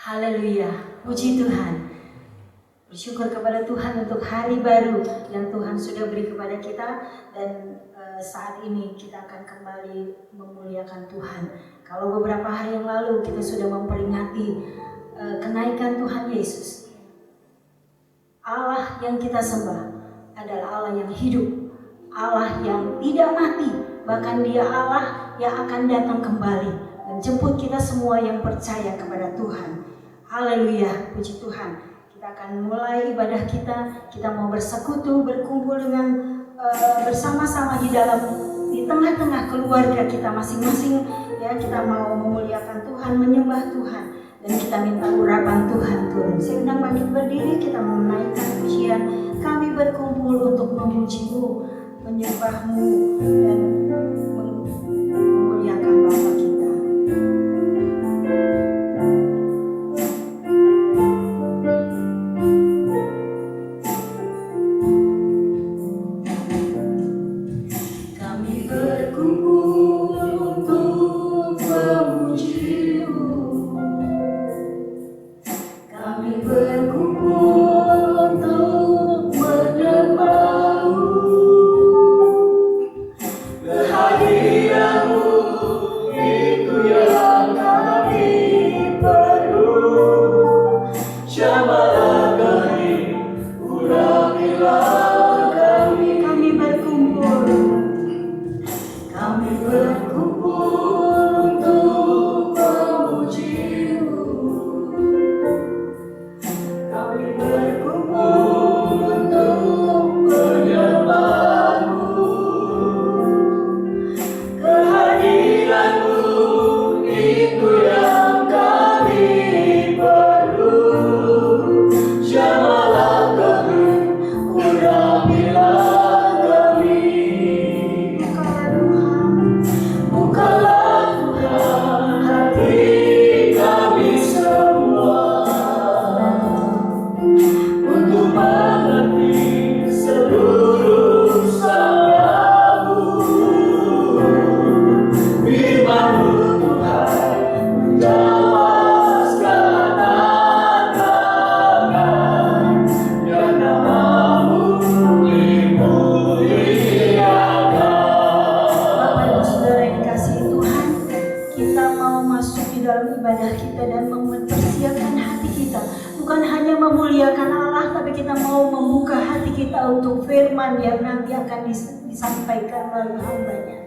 Haleluya, puji Tuhan. Bersyukur kepada Tuhan untuk hari baru yang Tuhan sudah beri kepada kita. Dan saat ini kita akan kembali memuliakan Tuhan. Kalau beberapa hari yang lalu kita sudah memperingati kenaikan Tuhan Yesus, Allah yang kita sembah adalah Allah yang hidup, Allah yang tidak mati. Bahkan Dia Allah yang akan datang kembali menjemput kita semua yang percaya kepada Tuhan. Haleluya, puji Tuhan. Kita akan mulai ibadah kita. Kita mau bersekutu, berkumpul dengan bersama-sama di tengah-tengah keluarga kita masing-masing. Ya, kita mau memuliakan Tuhan, menyembah Tuhan, dan kita minta urapan Tuhan turun. Saya undang bangkit berdiri, kita mau menaikkan pujian. Kami berkumpul untuk memuji-Mu, menyembah-Mu, dan memuliakan Bapa kita. Disampaikan melalui hamba-Nya.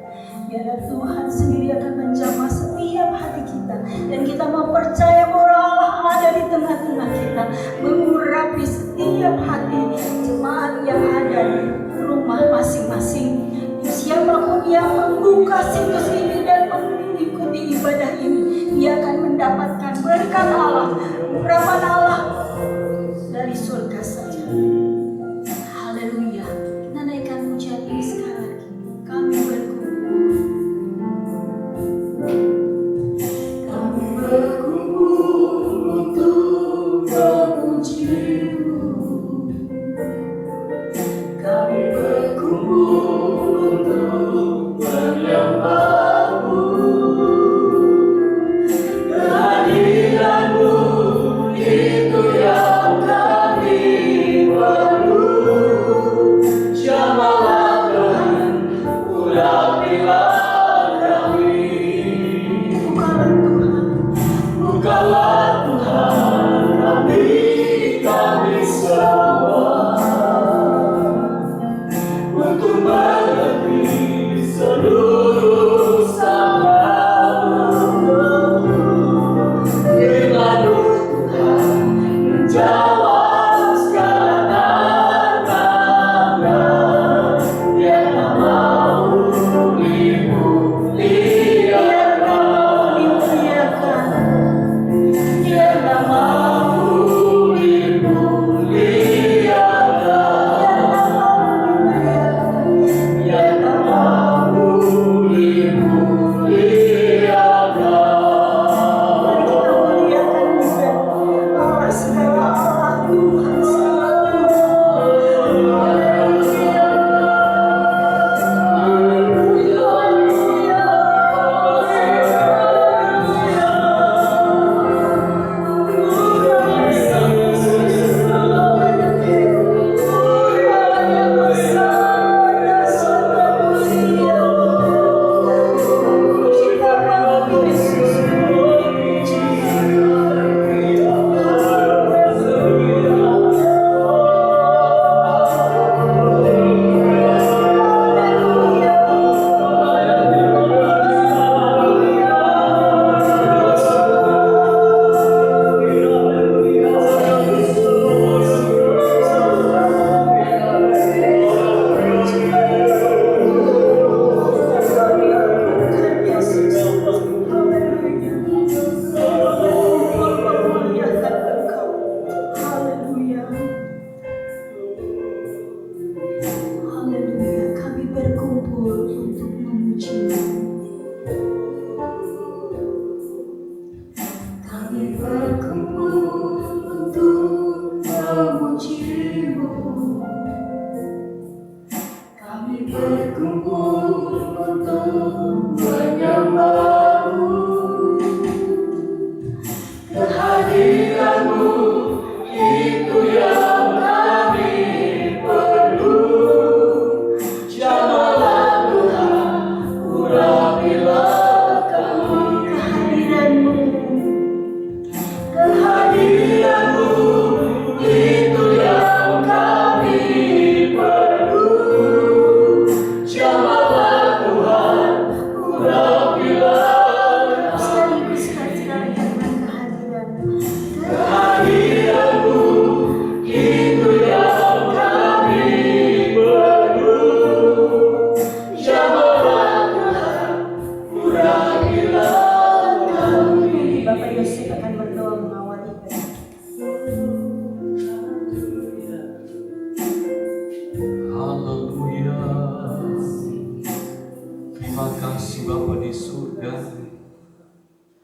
Biarlah Tuhan sendiri akan menjamah setiap hati kita, dan kita mau percaya bahwa Allah ada di tengah-tengah kita, mengurapi setiap hati jemaat yang ada di rumah masing-masing. Siapapun yang membuka situs ini dan mengikuti ibadah ini, dia akan mendapatkan berkat Allah, urapan Allah dari surga saja. Haleluya. Kita naikkan pujian ini sekali lagi. Kami berkumpul untuk memuji-Mu. Kami berkumpul untuk menyembah-Mu. Kehadiran-Mu itu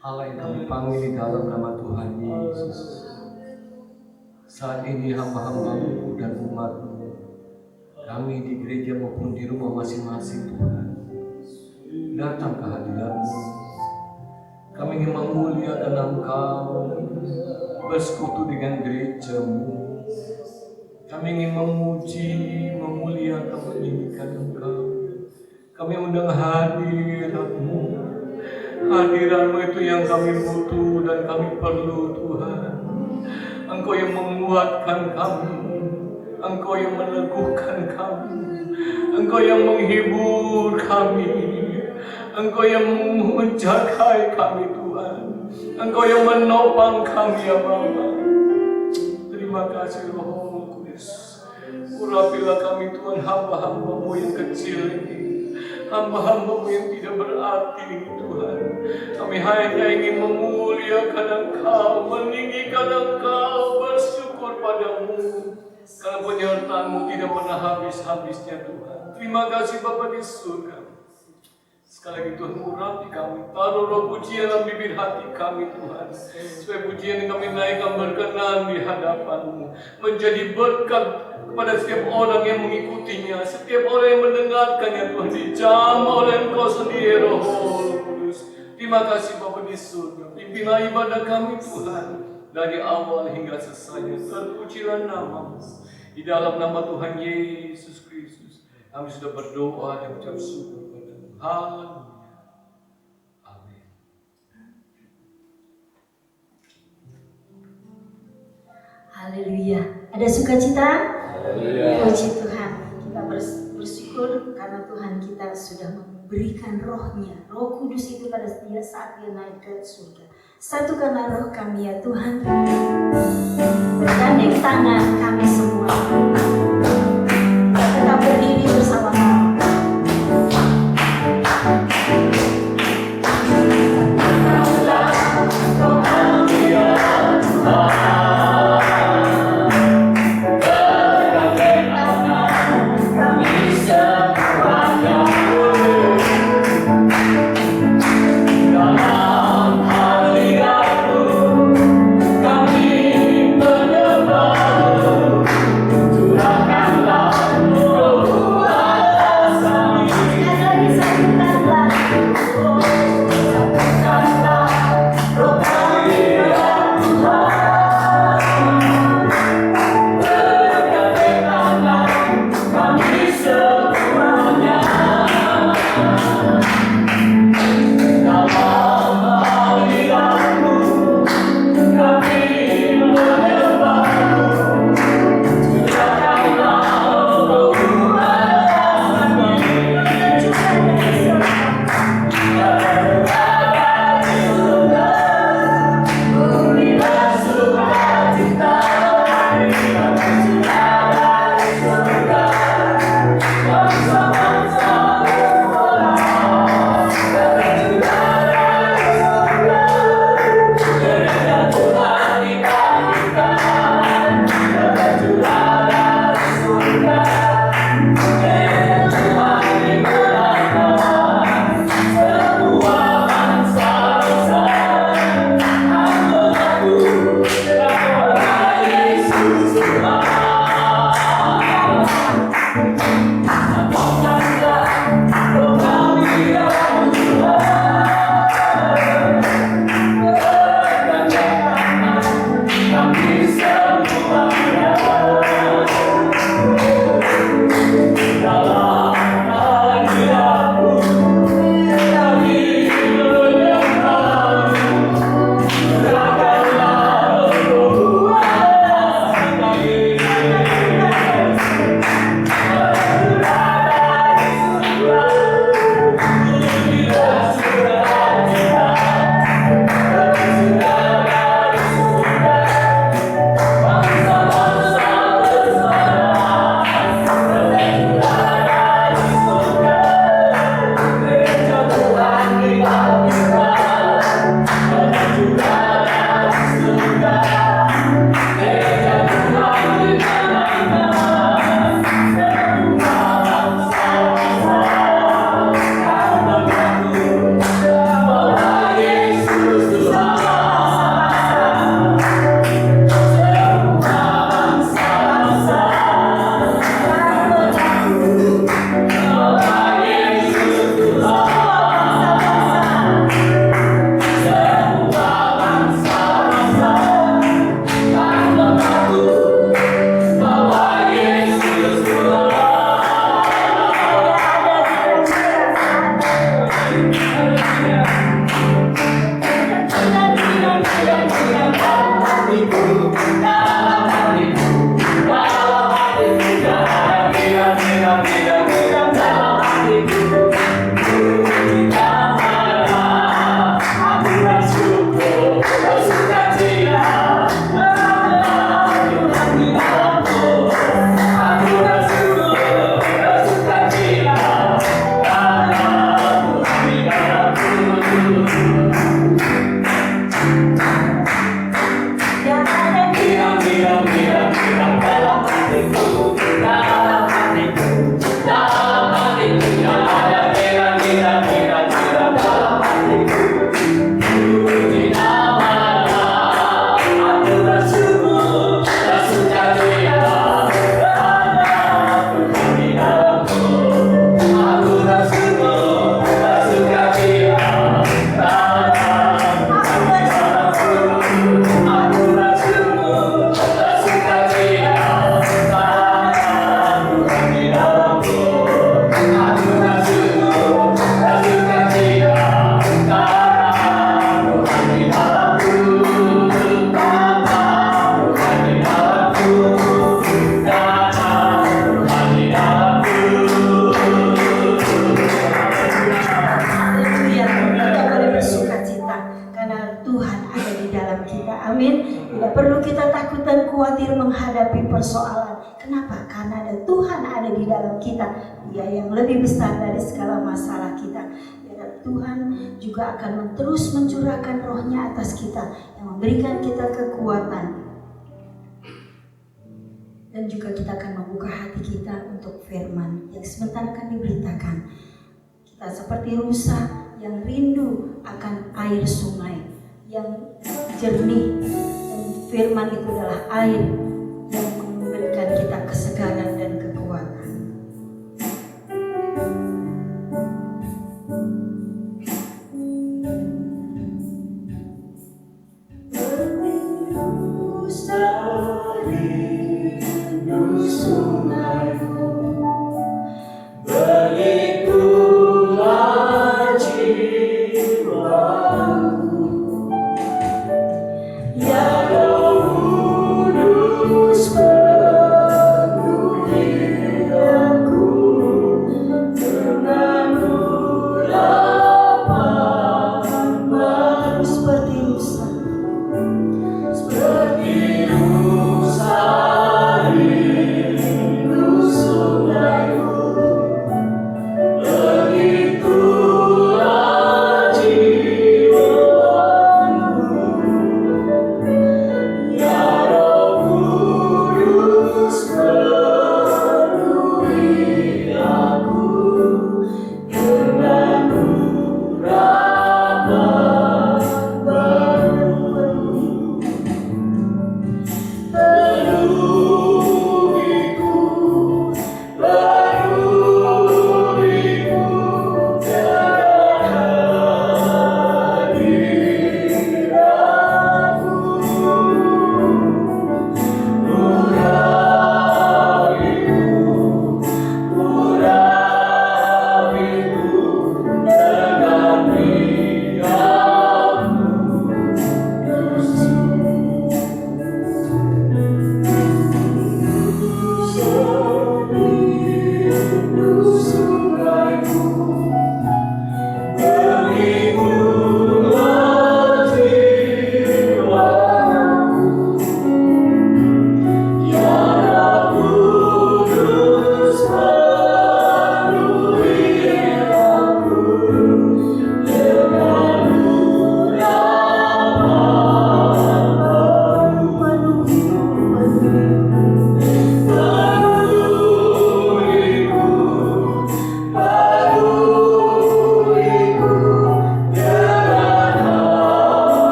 Allah yang kami panggil di dalam nama Tuhan Yesus. Saat ini hamba-hambamu dan umatmu, kami di gereja maupun di rumah masing-masing Tuhan, datang ke hadirat-Mu. Kami ingin memuliakan Engkau, bersekutu dengan gereja-Mu. Kami ingin memuji, memuliakan, meninggikan Engkau. Kami undang hadirat-Mu. Hadirat-Mu itu yang kami butuh dan kami perlu Tuhan. Engkau yang menguatkan kami, Engkau yang meneguhkan kami, Engkau yang menghibur kami, Engkau yang menjagai kami Tuhan, Engkau yang menopang kami ya Bapa. Terima kasih Roh Kudus. Urapilah kami Tuhan, hamba-hamba-Mu yang kecil ini, hamba-hamba-Mu yang tidak berarti ini Tuhan. Kami hanya ingin memuliakan Engkau, meninggikan Engkau, bersyukur padamu. Karena penyertaan-Mu tidak pernah habis-habisnya Tuhan. Terima kasih Bapa di surga. Sekali lagi Tuhan, urapi kami, taruh roh pujian dalam bibir hati kami Tuhan, supaya pujian yang kami naikkan berkenan di hadapan-Mu, menjadi berkat kepada setiap orang yang mengikutinya, setiap orang yang mendengarkannya Tuhan, dijamah oleh Engkau sendiri Roh Kudus. Terima kasih Bapa di surga, pimpinlah ibadah kami Tuhan, dari awal hingga selesai. Terpujilah nama-Mu. Di dalam nama Tuhan Yesus Kristus, kami sudah berdoa dan ucap syukur. Haleluya. Amin. Haleluya. Ada sukacita? Haleluya. Puji Tuhan. Kita bersyukur karena Tuhan kita sudah memberikan rohnya. Roh Kudus itu pada saat dia naik ke surga. Satukanlah roh kami ya Tuhan. Bergandeng tangan kami semua. Kita tetap berdiri bersama-sama. Kami menyembah-Mu, curahkan Tuhan ada di dalam kita. Amin. Tidak perlu kita takut dan khawatir menghadapi persoalan. Kenapa? Karena ada Tuhan ada di dalam kita. Dia yang lebih besar dari segala masalah kita. Dan Tuhan juga akan terus mencurahkan rohnya atas kita, yang memberikan kita kekuatan. Dan juga kita akan membuka hati kita untuk firman yang sebentar akan diberitakan. Kita seperti rusa yang rindu akan air sungai yang jernih, dan firman itu adalah air yang memberikan kita kesegaran dan kekuatan.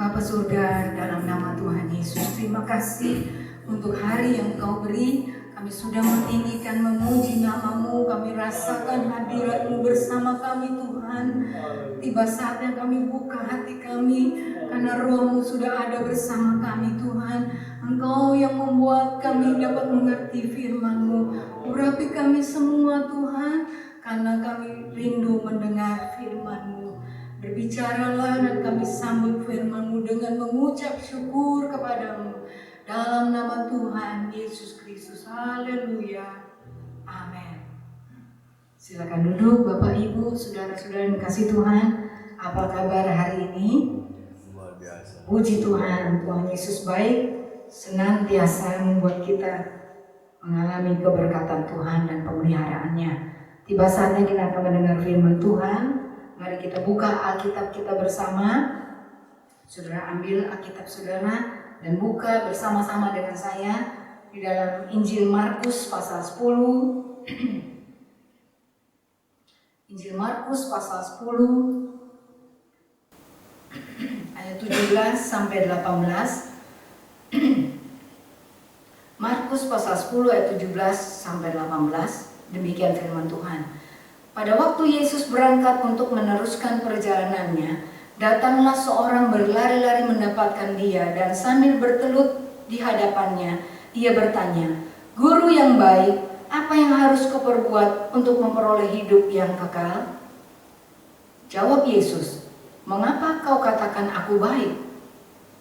Bapa surga, dalam nama Tuhan Yesus, terima kasih untuk hari yang Kau beri. Kami sudah meninggikan, memuji nama-Mu. Kami rasakan hadirat-Mu bersama kami, Tuhan. Tiba saatnya kami buka hati kami, karena Roh-Mu sudah ada bersama kami, Tuhan. Engkau yang membuat kami dapat mengerti firman-Mu. Urapi kami semua, Tuhan, karena kami rindu mendengar firman-Mu. Berbicaralah dan kami sambut firman-Mu dengan mengucap syukur kepada-Mu. Dalam nama Tuhan Yesus Kristus. Haleluya. Amin. Silakan duduk Bapak Ibu, saudara-saudara yang kasih Tuhan. Apa kabar hari ini? Luar biasa. Puji Tuhan, Tuhan Yesus baik, senantiasa membuat kita mengalami keberkatan Tuhan dan pemeliharaannya. Tiba saatnya kita akan mendengar firman Tuhan. Mari kita buka Alkitab kita bersama. Saudara ambil Alkitab saudara dan buka bersama-sama dengan saya di dalam Injil Markus pasal 10. Injil Markus pasal 10 ayat 17 sampai 18. Markus pasal 10 ayat 17 sampai 18. Demikian firman Tuhan. Pada waktu Yesus berangkat untuk meneruskan perjalanannya, datanglah seorang berlari-lari mendapatkan dia dan sambil bertelut di hadapannya, ia bertanya, "Guru yang baik, apa yang harus kuperbuat untuk memperoleh hidup yang kekal?" Jawab Yesus, "Mengapa kau katakan aku baik?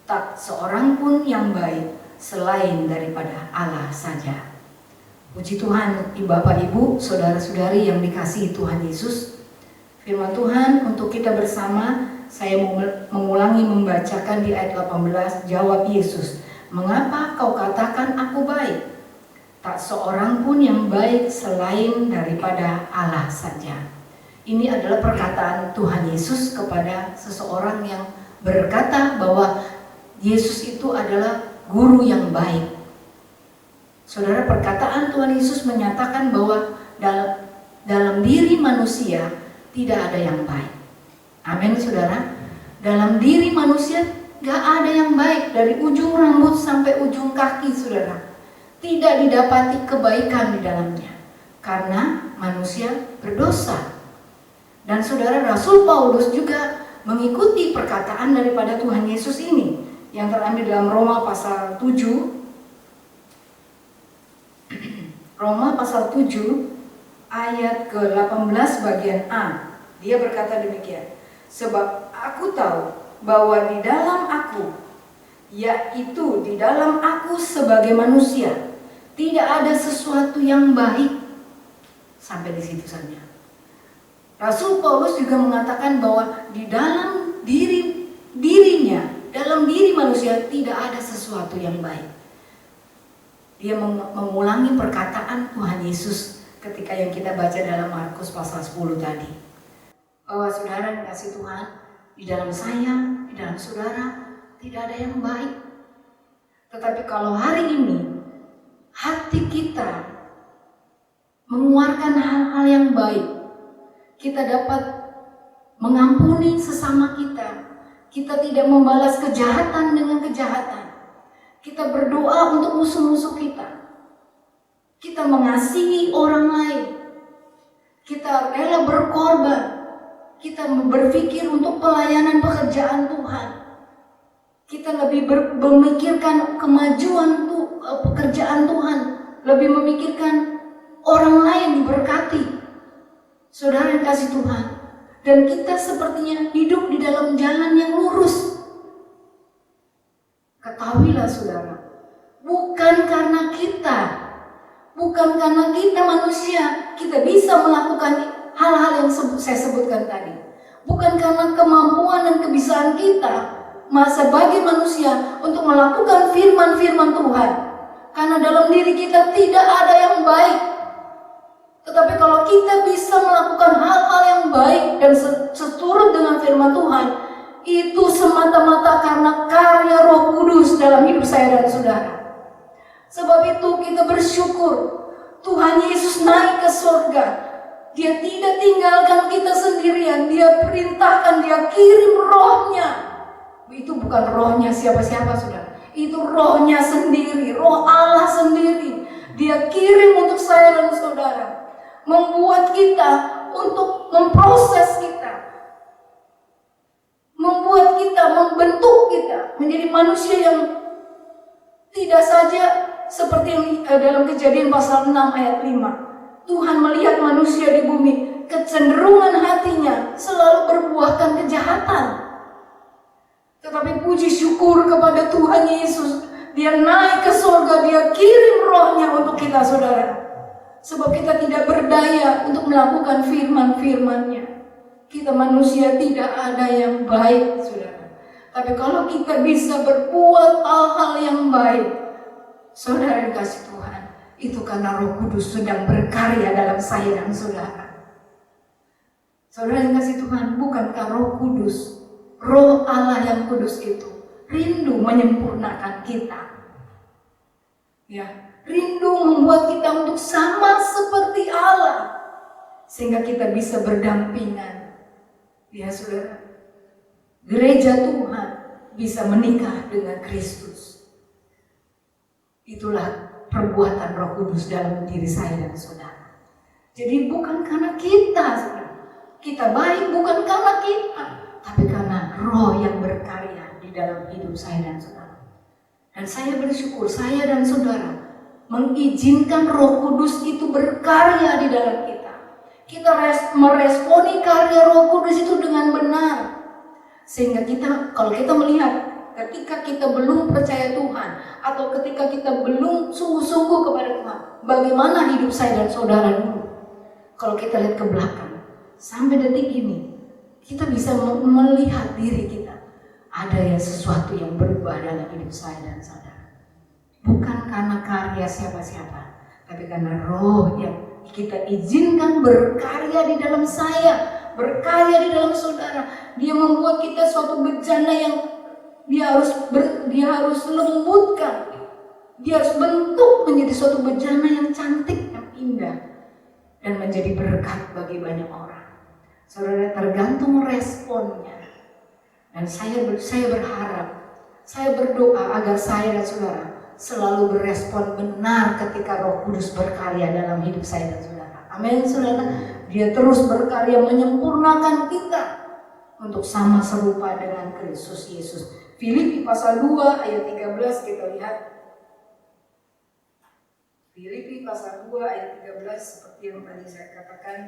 Tak seorang pun yang baik selain daripada Allah saja." Puji Tuhan, Bapak, Ibu, saudara-saudari yang dikasihi Tuhan Yesus. Firman Tuhan untuk kita bersama, saya mengulangi membacakan di ayat 18. Jawab Yesus, "Mengapa kau katakan aku baik? Tak seorang pun yang baik selain daripada Allah saja." Ini adalah perkataan Tuhan Yesus kepada seseorang yang berkata bahwa Yesus itu adalah guru yang baik. Saudara, perkataan Tuhan Yesus menyatakan bahwa dalam diri manusia tidak ada yang baik. Amin, saudara. Dalam diri manusia gak ada yang baik, dari ujung rambut sampai ujung kaki, saudara. Tidak didapati kebaikan di dalamnya, karena manusia berdosa. Dan saudara, Rasul Paulus juga mengikuti perkataan daripada Tuhan Yesus ini, yang terambil dalam Roma pasal 7. Roma pasal 7 ayat ke-18 bagian A. Dia berkata demikian, "Sebab aku tahu bahwa di dalam aku, yaitu di dalam aku sebagai manusia, tidak ada sesuatu yang baik." Sampai di situ saja. Rasul Paulus juga mengatakan bahwa di dalam dirinya, dalam diri manusia tidak ada sesuatu yang baik. Dia mengulangi perkataan Tuhan Yesus ketika yang kita baca dalam Markus pasal 10 tadi. Bahwa saudara dikasih Tuhan, di dalam saya, di dalam saudara, tidak ada yang baik. Tetapi kalau hari ini, hati kita mengeluarkan hal-hal yang baik, kita dapat mengampuni sesama kita. Kita tidak membalas kejahatan dengan kejahatan. Kita berdoa untuk musuh-musuh kita. Kita mengasihi orang lain. Kita rela berkorban. Kita berpikir untuk pelayanan pekerjaan Tuhan. Kita lebih memikirkan kemajuan pekerjaan Tuhan. Lebih memikirkan orang lain diberkati. Saudara yang kasih Tuhan. Dan kita sepertinya hidup di dalam jalan yang lurus. Ketahuilah saudara, bukan karena kita manusia, kita bisa melakukan hal-hal yang saya sebutkan tadi. Bukan karena kemampuan dan kebisaan kita sebagai manusia untuk melakukan firman-firman Tuhan. Karena dalam diri kita tidak ada yang baik. Tetapi kalau kita bisa melakukan hal-hal yang baik dan seturut dengan firman Tuhan, itu semata-mata karena karya Roh Kudus dalam hidup saya dan saudara. Sebab itu kita bersyukur Tuhan Yesus naik ke surga. Dia tidak tinggalkan kita sendirian. Dia perintahkan, dia kirim rohnya. Itu bukan rohnya siapa-siapa saudara. Itu rohnya sendiri, roh Allah sendiri. Dia kirim untuk saya dan saudara. Membuat kita untuk memproses kita. Membuat kita, membentuk kita menjadi manusia yang tidak saja seperti yang dalam Kejadian pasal 6 ayat 5. Tuhan melihat manusia di bumi, kecenderungan hatinya selalu berbuahkan kejahatan. Tetapi puji syukur kepada Tuhan Yesus, dia naik ke surga, dia kirim rohnya untuk kita saudara. Sebab kita tidak berdaya untuk melakukan firman-firman-Nya. Kita manusia tidak ada yang baik, saudara. Tapi kalau kita bisa berbuat hal-hal yang baik, saudara dikasih Tuhan, itu karena Roh Kudus sedang berkarya dalam saya dan saudara. Saudara yang kasih Tuhan, bukankah Roh Kudus, Roh Allah yang kudus itu rindu menyempurnakan kita? Ya, rindu membuat kita untuk sama seperti Allah, sehingga kita bisa berdampingan. Ya saudara, gereja Tuhan bisa menikah dengan Kristus. Itulah perbuatan Roh Kudus dalam diri saya dan saudara. Jadi bukan karena kita, saudara, kita baik bukan karena kita, tapi karena Roh yang berkarya di dalam hidup saya dan saudara. Dan saya bersyukur saya dan saudara mengizinkan Roh Kudus itu berkarya di dalam kita. Kita meresponi karya Roh Kudus itu dengan benar. Sehingga kita, kalau kita melihat ketika kita belum percaya Tuhan, atau ketika kita belum sungguh-sungguh kepada Tuhan, bagaimana hidup saya dan saudara dulu? Kalau kita lihat ke belakang, sampai detik ini, kita bisa melihat diri kita. Ada ya sesuatu yang berubah dalam hidup saya dan saudara. Bukan karena karya siapa-siapa, tapi karena Roh yang kita izinkan berkarya di dalam saya, berkarya di dalam saudara. Dia membuat kita suatu bejana yang dia harus lembutkan, dia harus bentuk menjadi suatu bejana yang cantik, yang indah, dan menjadi berkat bagi banyak orang. Saudara, tergantung responnya. Dan saya berharap, saya berdoa agar saya dan saudara selalu berespon benar ketika Roh Kudus berkarya dalam hidup saya dan saudara. Amin, saudara. Dia terus berkarya menyempurnakan kita untuk sama serupa dengan Kristus Yesus. Filipi pasal 2 ayat 13 kita lihat. Filipi pasal 2 ayat 13 seperti yang tadi saya katakan.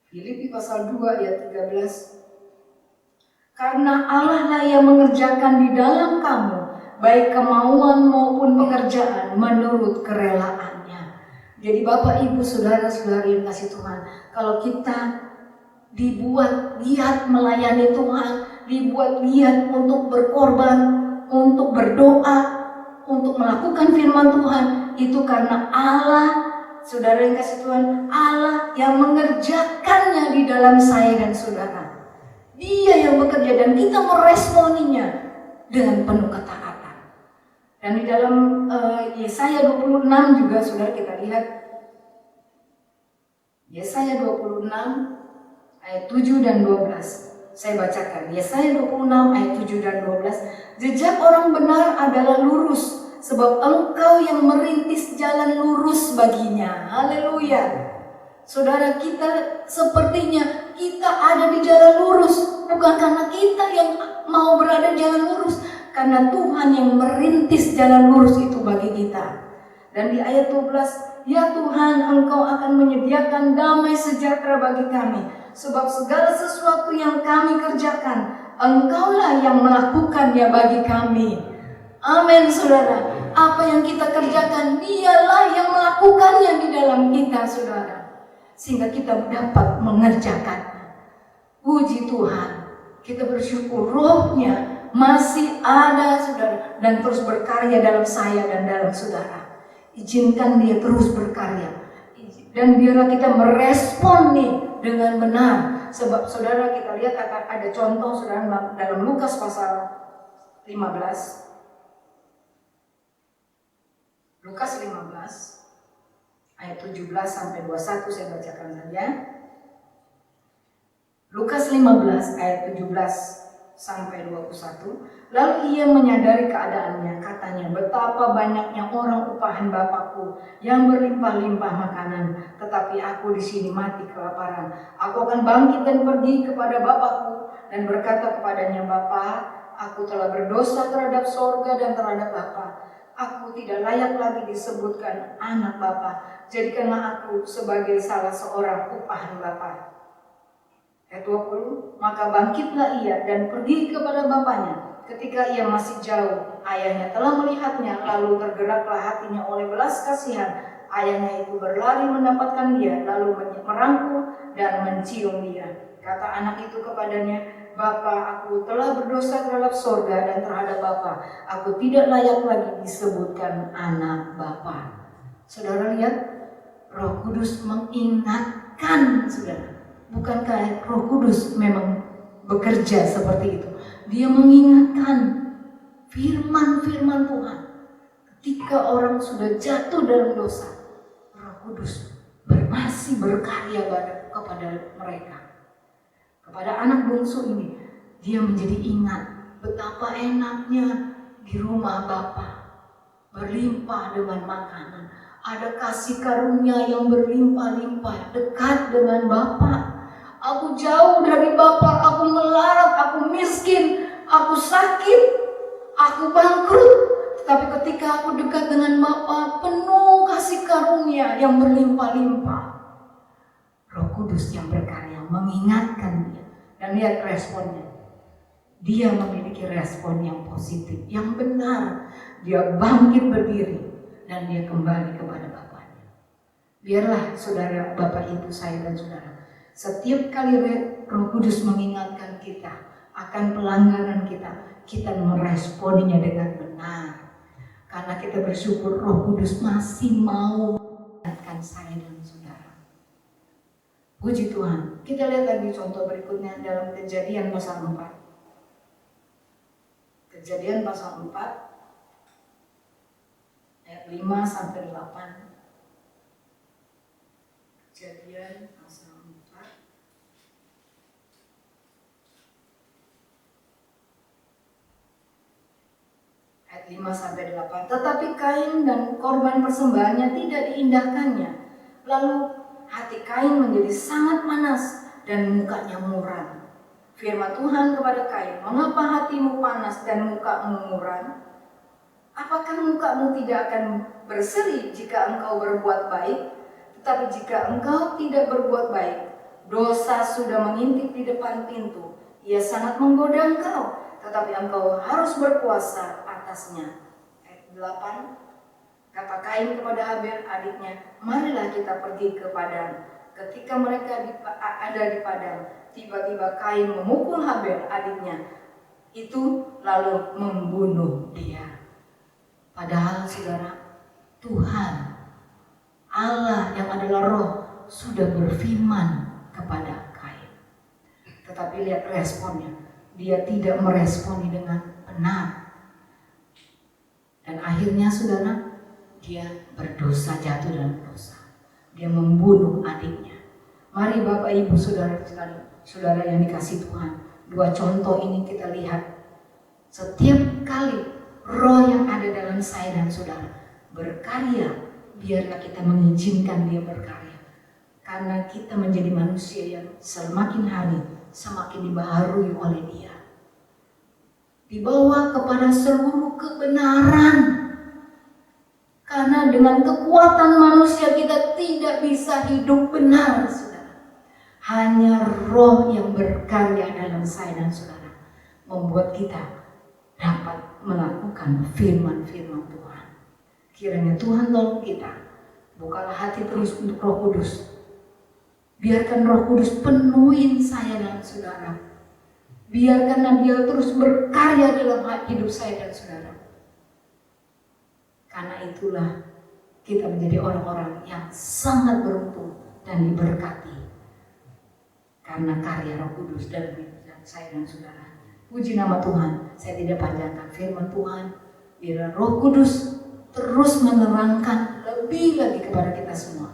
Filipi pasal 2 ayat 13. Karena Allah lah yang mengerjakan di dalam kamu baik kemauan maupun pekerjaan menurut kerelaannya. Jadi Bapak Ibu saudara-saudari yang kasih Tuhan, kalau kita dibuat giat melayani Tuhan, dibuat giat untuk berkorban, untuk berdoa, untuk melakukan firman Tuhan, itu karena Allah, saudara yang kasih Tuhan, Allah yang mengerjakannya di dalam saya dan saudara. Dia yang bekerja dan kita meresponinya dengan penuh ketaatan. Dan di dalam Yesaya 26 juga saudara kita lihat. Yesaya 26 ayat 7 dan 12. Saya bacakan. Yesaya 26 ayat 7 dan 12. Jejak orang benar adalah lurus, sebab Engkau yang merintis jalan lurus baginya. Haleluya. Saudara, kita sepertinya kita ada di jalan lurus, bukan karena kita yang mau berada di jalan lurus, karena Tuhan yang merintis jalan lurus itu bagi kita. Dan di ayat 12, ya Tuhan, Engkau akan menyediakan damai sejahtera bagi kami, sebab segala sesuatu yang kami kerjakan, Engkaulah yang melakukannya bagi kami. Amin, saudara. Apa yang kita kerjakan, Dialah yang melakukannya di dalam kita, saudara, sehingga kita dapat mengerjakannya. Puji Tuhan, kita bersyukur Roh-Nya masih ada, saudara, dan terus berkarya dalam saya dan dalam saudara. Izinkan Dia terus berkarya, dan biarlah kita merespon nih dengan benar. Sebab saudara, kita lihat akan ada contoh saudara dalam Lukas pasal 15. Lukas 15 ayat 17 sampai 21 saya bacakan saja. Lukas 15 ayat 17 sampai 21. Lalu ia menyadari keadaannya, katanya, betapa banyaknya orang upahan Bapakku yang berlimpah-limpah makanan, tetapi aku di sini mati kelaparan. Aku akan bangkit dan pergi kepada Bapakku dan berkata kepadanya, Bapa, aku telah berdosa terhadap sorga dan terhadap Bapa. Aku tidak layak lagi disebutkan anak Bapa. Jadikanlah aku sebagai salah seorang upahan Bapa. Ayat 20, maka bangkitlah ia dan pergi kepada bapaknya. Ketika ia masih jauh, ayahnya telah melihatnya, lalu tergeraklah hatinya oleh belas kasihan. Ayahnya itu berlari mendapatkan dia, lalu merangkul dan mencium dia. Kata anak itu kepadanya, Bapa, aku telah berdosa terhadap sorga dan terhadap Bapa. Aku tidak layak lagi disebutkan anak Bapa. Saudara lihat, Roh Kudus mengingatkan, saudara. Bukankah Roh Kudus memang bekerja seperti itu? Dia mengingatkan firman-firman Tuhan. Ketika orang sudah jatuh dalam dosa, Roh Kudus masih berkarya kepada mereka. Kepada anak bungsu ini, dia menjadi ingat betapa enaknya di rumah Bapa, berlimpah dengan makanan. Ada kasih karunia yang berlimpah-limpah, dekat dengan Bapa. Aku jauh dari Bapa, aku melarat, aku miskin, aku sakit, aku bangkrut. Tapi ketika aku dekat dengan Bapa, penuh kasih karunia yang berlimpah-limpah. Roh Kudus yang berkarya mengingatkan dia. Dan lihat responnya. Dia memiliki respon yang positif, yang benar. Dia bangkit berdiri dan dia kembali kepada Bapaknya. Biarlah saudara, Bapak, Ibu, saya dan saudara, setiap kali Roh Kudus mengingatkan kita akan pelanggaran kita meresponinya dengan benar. Karena kita bersyukur Roh Kudus masih mau mengingatkan saya dan saudara. Puji Tuhan. Kita lihat lagi contoh berikutnya dalam Kejadian pasal 4. Kejadian pasal 4 ayat 5 sampai 8. Kejadian pasal 4 ayat 5 sampai 8. Tetapi Kain dan korban persembahannya tidak diindahkannya. Lalu hati Kain menjadi sangat panas dan mukanya muram. Firman Tuhan kepada Kain, mengapa hatimu panas dan mukamu muram? Apakah mukamu tidak akan berseri jika engkau berbuat baik? Tetapi jika engkau tidak berbuat baik, dosa sudah mengintip di depan pintu. Ia sangat menggoda engkau, tetapi engkau harus berkuasa atasnya. Ayat 8. Kata Kain kepada Habel adiknya, marilah kita pergi ke padang. Ketika mereka ada di padang, tiba-tiba Kain memukul Habel adiknya itu lalu membunuh dia. Padahal saudara, Tuhan Allah yang adalah Roh sudah berfirman kepada Kain. Tetapi lihat responnya, dia tidak meresponi dengan benar. Dan akhirnya saudara, dia berdosa, jatuh dalam dosa. Dia membunuh adiknya. Mari Bapak Ibu saudara sekalian, saudara yang dikasih Tuhan, dua contoh ini kita lihat. Setiap kali Roh yang ada dalam saya dan saudara berkarya, biarlah kita mengizinkan dia berkarya. Karena kita menjadi manusia yang semakin hari semakin dibaharui oleh dia. Dibawa kepada seluruh kebenaran. Karena dengan kekuatan manusia kita tidak bisa hidup benar, saudara. Hanya Roh yang berkarya dalam saya dan saudara membuat kita dapat melakukan firman-firman Tuhan. Kiranya Tuhan tolong kita, bukalah hati terus untuk Roh Kudus. Biarkan Roh Kudus penuhin saya dan saudara. Biarkanlah dia terus berkarya dalam hidup saya dan saudara. Karena itulah kita menjadi orang-orang yang sangat beruntung dan diberkati. Karena karya Roh Kudus dalam hidup saya dan saudara. Puji nama Tuhan, saya tidak panjangkan firman Tuhan. Biar Roh Kudus terus menerangkan lebih lagi kepada kita semua.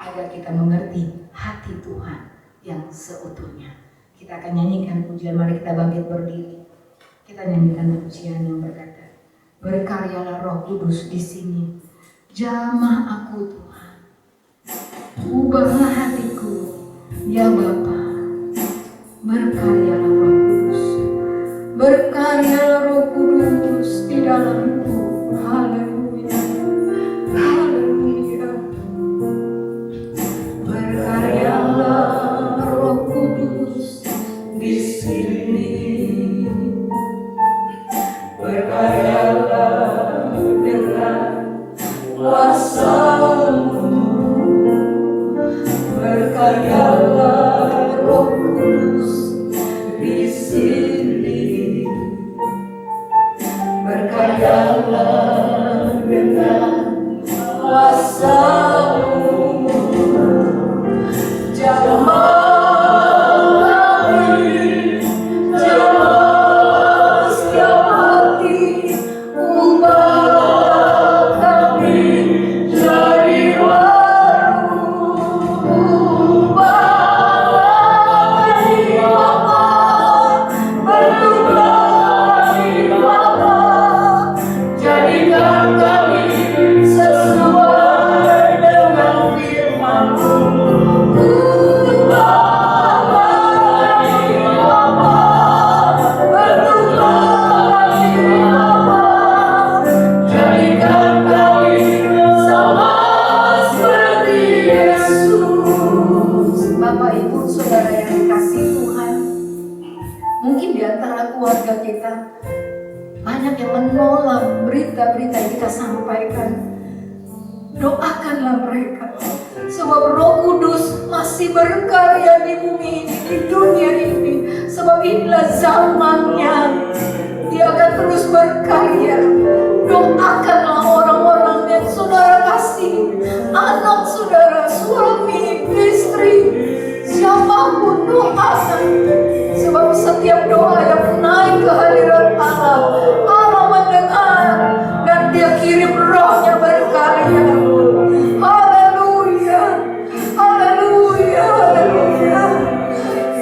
Agar kita mengerti hati Tuhan yang seutuhnya. Kita akan nyanyikan pujian, mari kita bangkit berdiri. Kita nyanyikan pujian yang berkata, berkaryalah Roh Kudus di sini. Jamah aku Tuhan. Ubahlah hatiku, ya Bapa. Berkaryalah Roh Kudus. Berkaryalah Roh Kudus di dalamku. Haleluya. Haleluya. Berkaryalah Roh Kudus di sini. Berkaryalah dengan kuasa-Mu. Berkaryalah Roh Kudus di sini. Berkaryalah dengan kuasa-Mu. kasih Tuhan, mungkin di antara keluarga kita banyak yang menolak berita-berita yang kita sampaikan. Doakanlah mereka, sebab Roh Kudus masih berkarya di bumi ini, di dunia ini. Sebab inilah zamannya, Dia akan terus berkarya. Doakanlah orang-orang yang saudara kasih, anak saudara, suami, istri, siapapun doakan. Sebab setiap doa yang naik ke hadirat Allah, Allah mendengar dan Dia kirim Roh-Nya berkarya. Haleluya, haleluya, haleluya.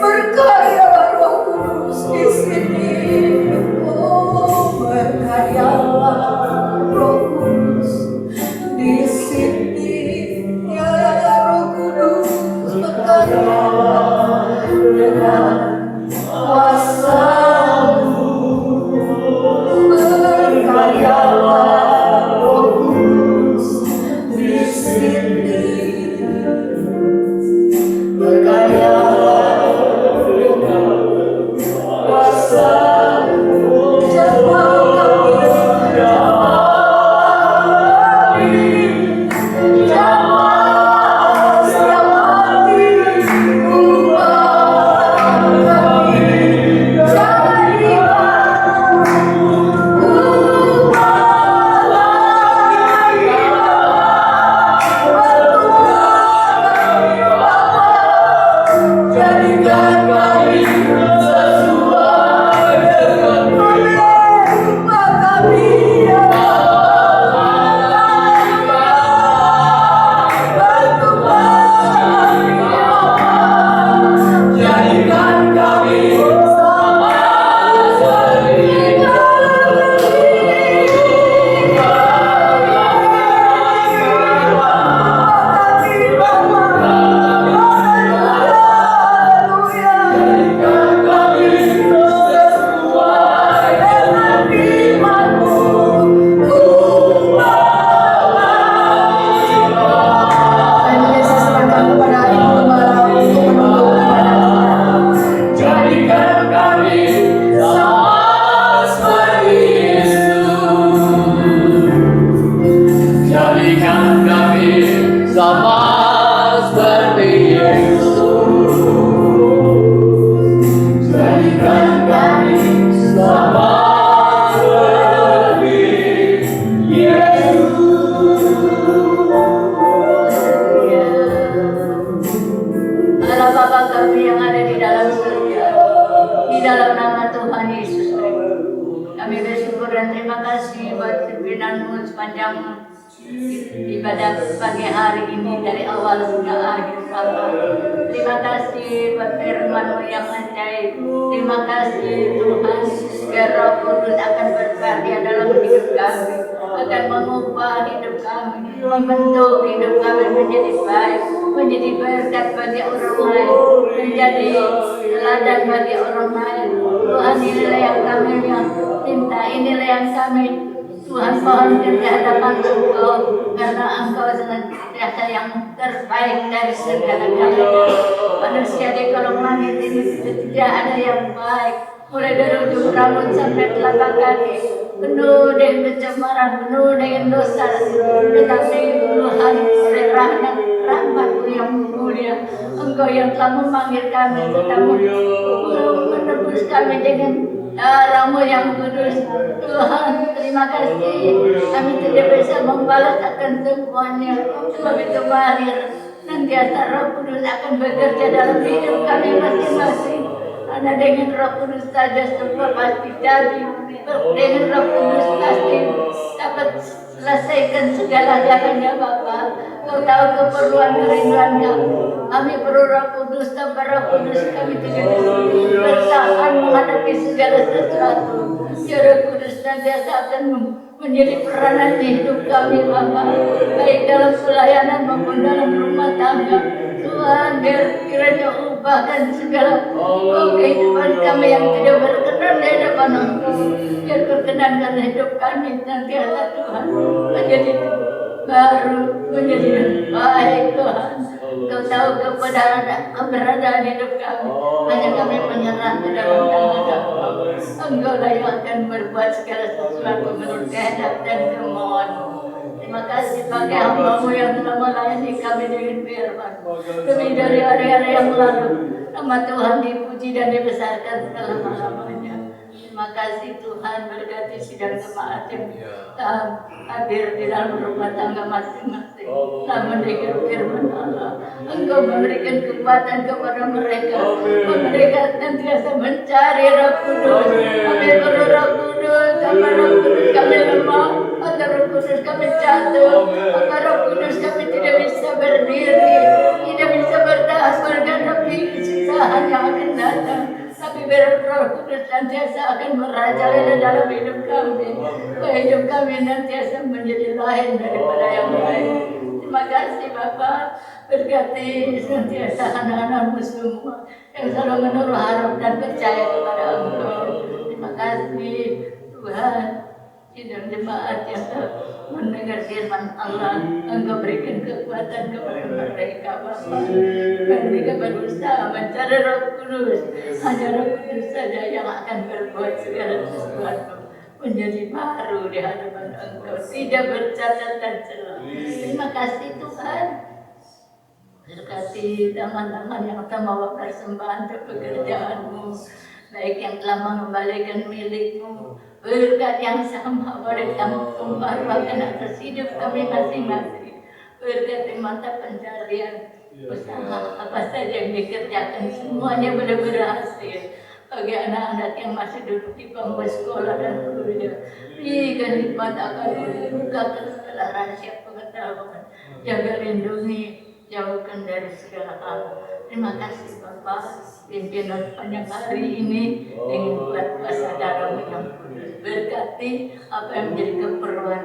Berkaryalah Roh Kudus di sini. Oh, berkaryalah Roh Kudus di sini. Ya Roh Kudus, berkaryalah dengan kuasa-Mu. Berkaryalah Roh Kudus di sini. Berkaryalah dengan kuasa-Mu. Jamah kami, jamah setiap hati, ubah kami jadi jadikan kami sesuai dengan rumah kami, ya bantu kami, jadikan kami sama seperti Allah Bapa kami yang ada di dalam surga, di dalam nama Tuhan Yesus, kami bersyukur dan terima kasih buat firman-Mu sepanjang ibadah pagi hari ini dari awal hingga akhir Bapa. Terima kasih buat firman-Mu yang ajaib. Terima kasih Tuhan, biar Roh Kudus akan berkarya dalam hidup kami, akan mengubah hidup kami, membentuk hidup kami menjadi baik, menjadi berkat bagi orang lain, menjadi teladan bagi orang lain. Tuhan, inilah yang kami minta, inilah yang kami Tuhan mohon di hadapan Engkau, karena Engkau senantiasa yang terbaik dari segala-galanya. Manusia di kolong langit ini tidak ada yang baik, mulai dari ujung rambut sampai telapak kaki, penuh dengan kecemaran, penuh dengan dosa. Tetapi Tuhan, oleh rahmat-Mu yang mulia, Engkau yang telah memanggil kami, telah menebus kami dengan darah-Mu yang kudus. Tuhan, terima kasih. Kami tidak bisa membalas akan semuanya, sebab itu mari nantiasa Roh Kudus akan bekerja dalam hidup kami masing-masing. Karena dengan Roh Kudus saja semua pasti jadi. Dengan Roh Kudus pasti dapat selesaikan segala-galanya, Bapa. Kau tahu keperluan kerinduan kami. Kami perlu Roh Kudus, tanpa Roh Kudus kami tidak bertahan menghadapi segala sesuatu. Ya Roh Kudus senantiasa akan menjadi peranan di hidup kami, Bapa, baik dalam pelayanan maupun dalam rumah tangga. Tuhan, biar kiranya ubahkan segala kehidupan kami yang tidak berkenan di hadapan Engkau. Biar berkenankan hidup kami senantiasa Tuhan menjadi baru, menjadi baik Tuhan. Engkau tahu keberadaan hidup kami. Hanya kami menyerah ke dalam tangan-Mu. Engkau lah yang akan berbuat segala sesuatu menurut kehendak dan kemauan-Mu. Terima kasih bagi hamba-Mu yang telah melayani kami dengan firman. Lebih dari hari-hari yang lalu, nama Tuhan dipuji dan dibesarkan selama-lamanya. Terima kasih Tuhan, berkati sidang jemaat yang hadir di dalam rumah tangga masing-masing. Telah mendengar firman Allah. Engkau memberikan kekuatan kepada mereka. Mereka senantiasa mencari Roh Kudus. Kami perlu Roh Kudus. Tanpa Roh Kudus kami lemah. Tanpa Roh Kudus kami jatuh. Tanpa Roh Kudus kami tidak bisa berdiri. Tidak bisa bertahan menghadapi kesusahan yang akan datang. Tapi biar Roh Kudus senantiasa akan merajalela dalam hidup kami. Hidup kami senantiasa menjadi lain daripada yang lain. Terima kasih Bapa, berkati senantiasa anak-anak-Mu semua yang selalu menaruh harap dan percaya kepada Engkau. Terima kasih Tuhan, sidang jemaat yang mendengar firman Allah. Engkau berikan kekuatan kepada mereka Bapa. Mereka berusaha mencari Roh Kudus. Hanya Roh Kudus saja yang akan berbuat segala sesuatu menjadi baru di hadapan Engkau, tidak bercacat dan celah. Terima kasih Tuhan. Berkati tangan-tangan yang telah membawa persembahan untuk pekerjaan-Mu, baik yang telah mengembalikan milik-Mu. Berkat yang sama boleh Kamu tumpahkan atas hidup kami masing-masing. Berkati mata pencarian, usaha apa saja yang dikerjakan, semuanya boleh berhasil. Bagi anak-anak yang masih duduk di bangku sekolah dan kuliah, berikan hikmat akan bukakan segala rahasia pengetahuan, jaga lindungi, jauhkan dari segala hal. Terima kasih Bapak, pimpinan sepanjang hari ini dengan buat kuasa darah-Mu yang kudus. Berkati apa yang menjadi keperluan.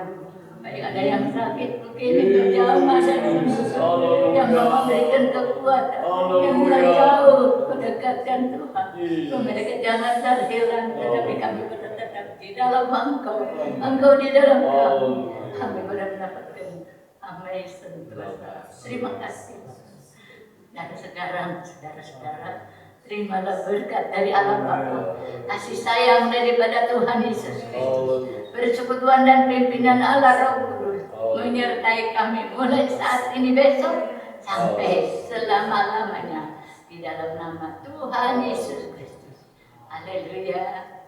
Baik ada yang sakit mungkin Engkau jamah dan sembuh, yang memberikan kekuatan, yang mulai jauh mendekatkan Tuhan. Mereka jangan terhilang, tetapi kami tetap di dalam Engkau, Engkau di dalam kami. Kami boleh mendapatkan damai sentosa. Terima kasih. Dan sekarang saudara-saudara, terimalah berkat dari Allah Bapa, kasih sayang daripada Tuhan Yesus Kristus, persekutuan dan pimpinan Allah Roh Kudus menyertai kami mulai saat ini, besok sampai selama-lamanya, di dalam nama Tuhan Yesus Kristus. Haleluya.